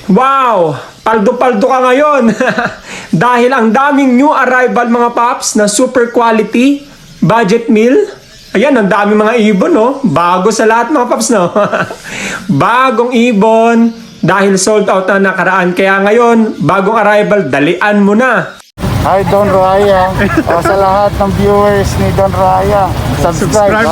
Wow! Paldo-paldo ka ngayon! Dahil ang daming new arrival mga paps na super quality budget meal. Ayan, ang daming mga ibon, no? Bago sa lahat mga paps, no? Bagong ibon dahil sold out na nakaraan. Kaya ngayon, bagong arrival, dalian mo na. Hi Don Raya. Sa lahat ng viewers ni Don Raya, subscribe.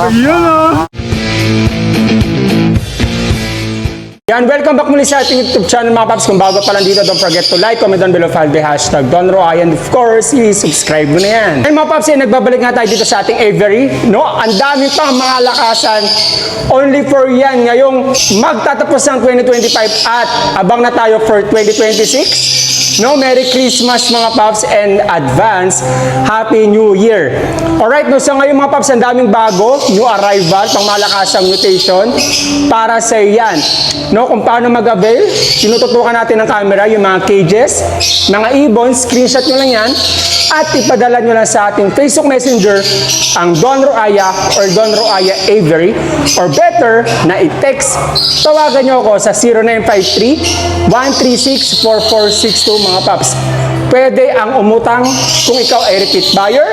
Yan, welcome back muli sa ating YouTube channel mga paps. Kung bago pa lang dito, don't forget to like, comment down below, follow the hashtag Don Roy, and of course, i-subscribe mo na yan. Ay mga paps, nagbabalik nga tayo dito sa ating Avery. No, ang dami pang mga lakasan. Only for yan ngayong magtatapos ng 2025 at abang na tayo for 2026. No, Merry Christmas mga paps and advance Happy New Year. Alright, no, so ngayon mga paps, ang daming bago, new arrival, pang malakasang mutation para sa yan. No, kung paano mag-avail, tinututukan natin ng camera yung mga cages, mga ibon, screenshot nyo lang yan, at ipadala nyo lang sa ating Facebook Messenger ang Don Roaya or Don Roaya Avery, or better, na i-text, tawagan nyo ako sa 0953-136-4462 mga paps. Pwede ang umutang kung ikaw ay repeat buyer,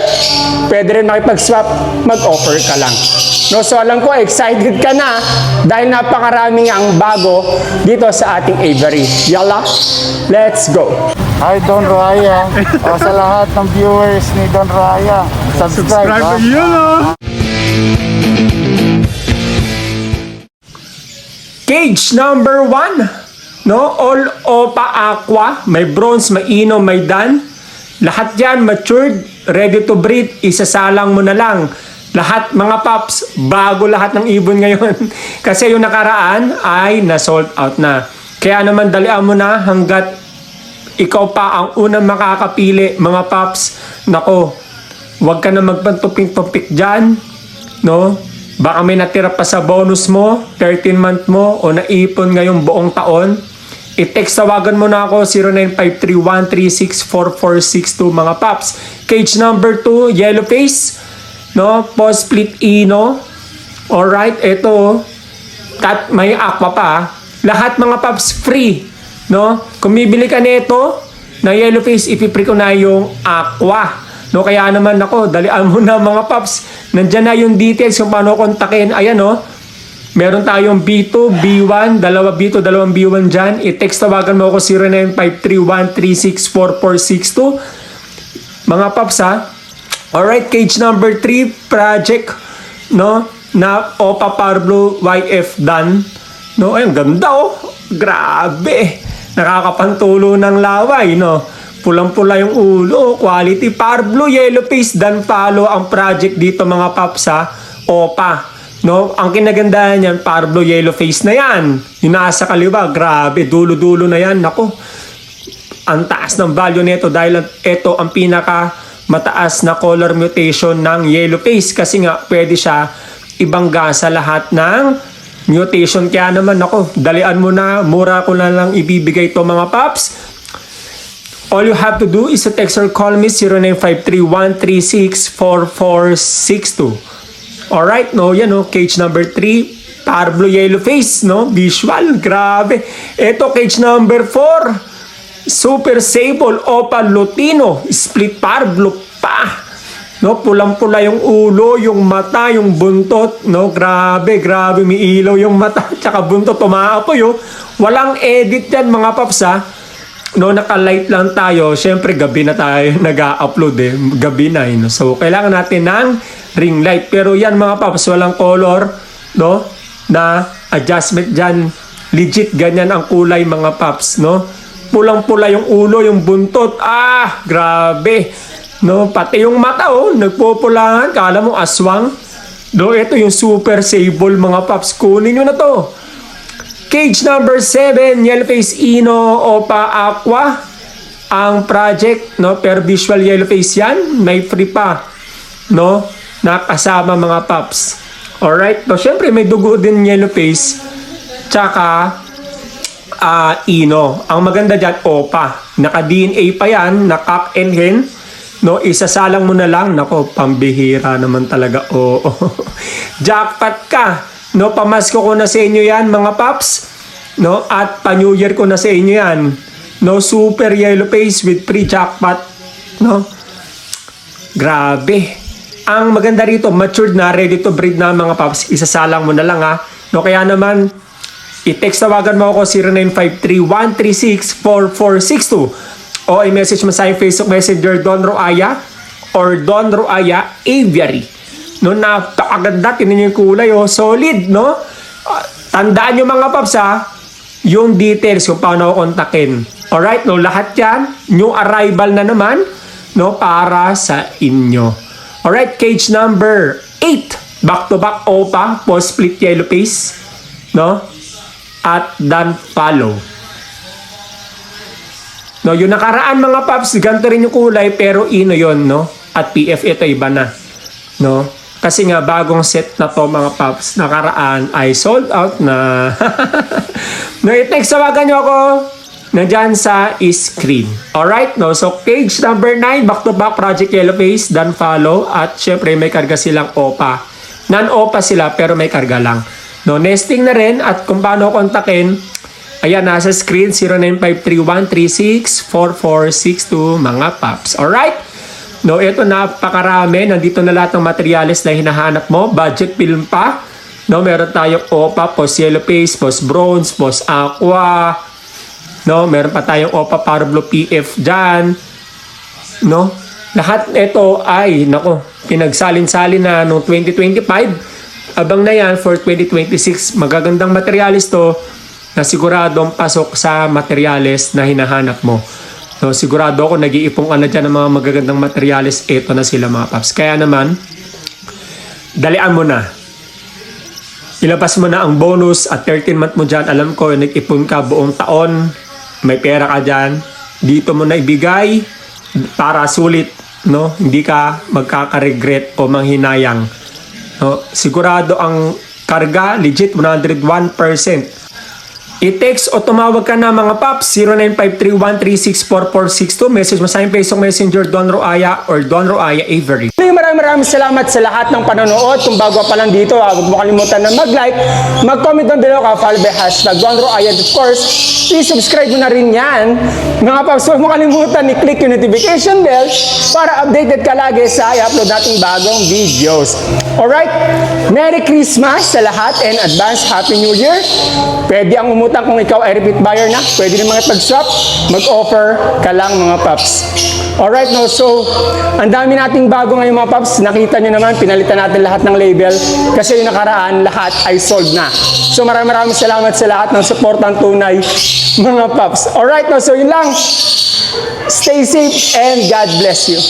pwede rin makipag-swap, mag-offer ka lang. No, so alam ko, excited ka na dahil napakaraming ang bago dito sa ating Avery. Yalla, let's go! Hi Don Raya. Sa lahat ng viewers ni Don Raya, subscribe. Cage number 1. No, all Opa Aqua, may bronze, may ino, may dan. Lahat yan matured, ready to breed, isasalang mo na lang. Lahat mga paps, bago lahat ng ibon ngayon. Kasi yung nakaraan ay na-sold out na. Kaya naman dalian mo na hanggat ikaw pa ang unang makakapili mga paps. Nako, huwag ka na magpantupik-tupik dyan. No? Baka may natira pa sa bonus mo, 13-month mo, o naipon ngayong buong taon. I-text tawagan mo na ako 0953-136-4462 mga paps. Cage number 2, yellow face. No, post split ino. Alright, ito. May aqua pa. Lahat mga paps free. No, kung bibili ka nito na yellow face, ipipree ko na yung aqua. No, kaya naman ako, dalian mo na mga paps. Nandiyan na yung details kung paano kontakin. Ayan, no. Meron tayong B2, B1, dalawa B2, dalawang B1 dyan. I-text tawagan mo ako 0953-136-4462. Mga paps, ha. Alright, cage number 3, project, no, na Opa Parblo YF Dan. No, ayun, ganda, oh. Grabe. Nakakapantulo ng laway, no. Pulang-pula yung ulo, quality. Parblo, yellow face, Dan Palo ang project dito mga paps, ha. Opa. No, ang kinagandahan niyan, Parblo yellow face na yan. Yung nasa kaliwa, grabe, dulo-dulo na yan. Nako, ang taas ng value nito dahil ito ang pinaka mataas na color mutation ng yellow face. Kasi nga, pwede siya ibangga sa lahat ng mutation. Kaya naman, nako, dalian mo na, mura ko na lang ibibigay to mga paps. All you have to do is to text or call me 0953-136-4462. Alright, no, yan, no, cage number 3, Parblo yellow face, no, visual, grabe. Ito, cage number 4, super sable, Opa Lutino, split Parblo pa. No, pulang-pula yung ulo, yung mata, yung buntot, no, grabe, grabe, may ilaw yung mata, tsaka buntot, tumaapoy, oh. Walang edit yan, mga paps, ha. No, naka-light lang tayo. Siyempre, gabi na tayo nag-upload eh. Gabi na, no? So, kailangan natin ng ring light. Pero yan, mga paps, walang color, no? Na adjustment dyan. Legit, ganyan ang kulay, mga paps, no? Pulang-pula yung ulo, yung buntot. Ah, grabe. No, pati yung mata, oh, nagpupulangan. Kala mo aswang. No, ito yung super sable, mga paps. Kunin nyo na to. Cage number 7, yellow face ino, Opa Aqua. Ang project, no, per visual yellow face yan. May free pa, no, nakasama mga paps. Alright, no, syempre may dugo din yellow face. Tsaka, ino. Ang maganda dyan, Opa. Naka-DNA pa yan, naka-cock and hen. No, isasalang mo na lang. Nako, pambihira naman talaga. Oo. Jackpot ka. No, pamasko ko na sa inyo yan, mga paps. No? At pa-New Year ko na sa inyo yan. No? Super yellow face with free jackpot. No? Grabe. Ang maganda rito, matured na, ready to breed na mga paps. Isasalang mo na lang ha. No? Kaya naman, i-text tawagan mo ako 0953-136-4462 o i-message mo sa aking Facebook Messenger Don Roaya or Don Roaya Aviary. No, napakaganda, tinan niyo yung kulay, oh, solid, no? Tandaan niyo mga paps ha, yung details kung paano ako kontakin. Alright, no, lahat yan, new arrival na naman, no, para sa inyo. Alright, cage number 8, back-to-back OPA, post-split yellow face, no? At dan follow. No, yung nakaraan mga paps, ganito rin yung kulay, pero ino yon, no? At PF ito iba na, no? Kasi nga bagong set na to mga paps, nakaraan ay sold out na. No, i-text tawagan nyo ako nandyan sa screen. Alright, no? So cage number 9, back to back Project Yellow Face, dan follow, at syempre may karga silang OPA. Non-OPA sila pero may karga lang. No, nesting na rin, at kung paano kontakin, ayan, nasa screen 0953-136-4462 mga paps. Alright? No, ito napakarami. Nandito na lahat ng materials na hinahanap mo. Budget film pa. No, meron tayong OPA, post yellow face, post bronze, post aqua. No, meron pa tayong OPA Parblo PF dyan. No, lahat ito ay, nako, pinagsalin-salin na noong 2025. Abang na yan for 2026. Magagandang materials to na siguradong pasok sa materials na hinahanap mo. So, sigurado ako nag-iipong ka na dyan ng mga magagandang materials. Ito na sila mga paps. Kaya naman, dalian mo na. Ilabas mo na ang bonus at 13 month mo dyan. Alam ko, nag-ipon ka buong taon. May pera ka dyan. Dito mo na ibigay para sulit. No? Hindi ka magkaka-regret o manghinayang. No? Sigurado ang karga, legit 101%. I-text o tumawag ka na mga paps 0953-136-4462. Message mo sa aking Facebook Messenger Don Roaya or Don Roaya Avery. Maraming salamat sa lahat ng panonood. Kung bago pa lang dito, huwag mo kalimutan na mag-like, mag-comment down below ka, follow by hashtag Don Roaya. Of course, please subscribe mo na rin yan. Mga paps, huwag mo kalimutan i-click yung notification bell para updated ka lagi sa i-upload nating bagong videos. Alright, Merry Christmas sa lahat and advance Happy New Year. Pwede ang umutang kung ikaw ay repeat buyer na. Pwede rin mga pag-swap, mag-offer ka lang mga paps. Alright, no, so ang dami nating bago ngayon mga paps. Nakita nyo naman, pinalitan natin lahat ng label kasi yung nakaraan, lahat ay sold na. So maraming salamat sa lahat ng support ng tunay mga paps. Alright, no, so yun lang. Stay safe and God bless you.